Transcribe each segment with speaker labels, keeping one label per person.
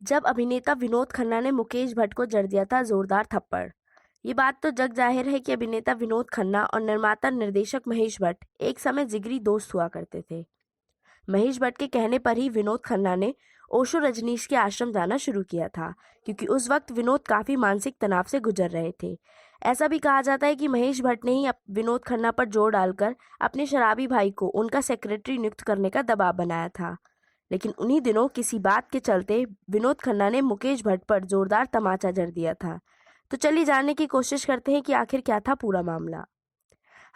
Speaker 1: जब अभिनेता विनोद खन्ना ने मुकेश भट्ट को जड़ दिया था जोरदार थप्पड़। ये बात तो जग जाहिर है कि अभिनेता विनोद खन्ना और निर्माता निर्देशक महेश भट्ट एक समय जिगरी दोस्त हुआ करते थे। महेश भट्ट के कहने पर ही विनोद खन्ना ने ओशो रजनीश के आश्रम जाना शुरू किया था, क्योंकि उस वक्त विनोद काफी मानसिक तनाव से गुजर रहे थे। ऐसा भी कहा जाता है कि महेश भट्ट ने ही विनोद खन्ना पर जोर डालकर अपने शराबी भाई को उनका सेक्रेटरी नियुक्त करने का दबाव बनाया था। लेकिन उन्हीं दिनों किसी बात के चलते विनोद खन्ना ने मुकेश भट्ट पर जोरदार तमाचा जड़ दिया था। तो चलिए जानने की कोशिश करते हैं कि आखिर क्या था पूरा मामला।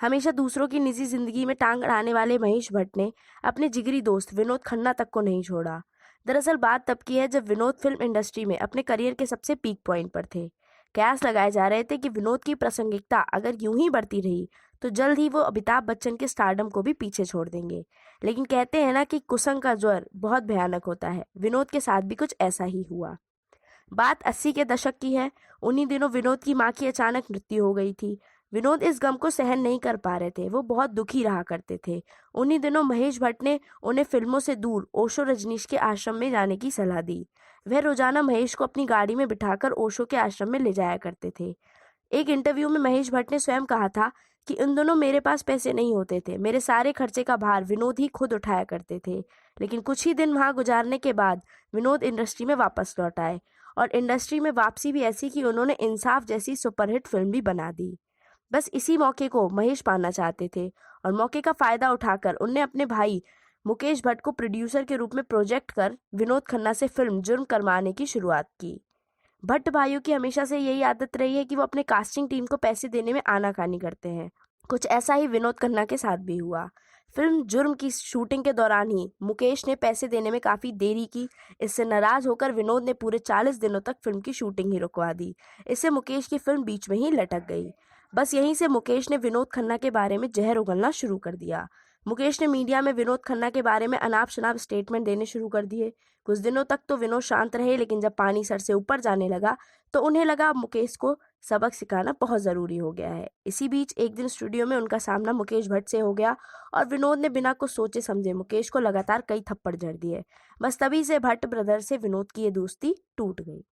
Speaker 1: हमेशा दूसरों की निजी जिंदगी में टांग अड़ाने वाले महेश भट्ट ने अपने जिगरी दोस्त विनोद खन्ना तक को नहीं छोड़ा। दरअसल बात तब की है जब विनोद फिल्म इंडस्ट्री में अपने करियर के सबसे पीक पॉइंट पर थे। कयास लगाए जा रहे थे कि विनोद की प्रासंगिकता अगर यूं ही बढ़ती रही तो जल्द ही वो अमिताभ बच्चन के स्टारडम को भी पीछे छोड़ देंगे। लेकिन कहते हैं ना कि कुसंग का ज्वर बहुत भयानक होता है। विनोद के साथ भी कुछ ऐसा ही हुआ। बात 80 के दशक की है। उन्हीं दिनों विनोद की मां की अचानक मृत्यु हो गई थी। विनोद इस गम को सहन नहीं कर पा रहे थे। वो बहुत दुखी रहा करते थे। उन्हीं दिनों महेश भट्ट ने उन्हें फिल्मों से दूर ओशो रजनीश के आश्रम में जाने की सलाह दी। वह रोजाना महेश को अपनी गाड़ी में बिठाकर ओशो के आश्रम में ले जाया करते थे। एक इंटरव्यू में महेश भट्ट ने स्वयं कहा था कि उन दोनों मेरे पास पैसे नहीं होते थे। मेरे सारे खर्चे का भार विनोद ही खुद उठाया करते थे। लेकिन कुछ ही दिन वहां गुजारने के बाद विनोद इंडस्ट्री में वापस लौट आए, और इंडस्ट्री में वापसी भी ऐसी कि उन्होंने इंसाफ जैसी सुपरहिट फिल्म भी बना दी। बस इसी मौके को महेश पाना चाहते थे, और मौके का फायदा उठाकर उनने अपने भाई मुकेश भट्ट को प्रोड्यूसर के रूप में प्रोजेक्ट कर विनोद खन्ना से फिल्म जुर्म करवाने की शुरुआत की। भट्ट भाइयों की हमेशा से यही आदत रही है कि वो अपने कास्टिंग टीम को पैसे देने में आनाकानी करते हैं। कुछ ऐसा ही विनोद खन्ना के साथ भी हुआ। फिल्म जुर्म की शूटिंग के दौरान ही मुकेश ने पैसे देने में काफी देरी की। इससे नाराज होकर विनोद ने पूरे 40 दिनों तक फिल्म की शूटिंग ही रुकवा दी। इससे मुकेश की फिल्म बीच में ही लटक गई। बस यहीं से मुकेश ने विनोद खन्ना के बारे में जहर उगलना शुरू कर दिया। मुकेश ने मीडिया में विनोद खन्ना के बारे में अनाप शनाप स्टेटमेंट देने शुरू कर दिए। कुछ दिनों तक तो विनोद शांत रहे, लेकिन जब पानी सर से ऊपर जाने लगा तो उन्हें लगा अब मुकेश को सबक सिखाना बहुत ज़रूरी हो गया है। इसी बीच एक दिन स्टूडियो में उनका सामना मुकेश भट्ट से हो गया, और विनोद ने बिना कुछ सोचे समझे मुकेश को लगातार कई थप्पड़ जड़ दिए। बस तभी से भट्ट ब्रदर से विनोद की ये दोस्ती टूट गई।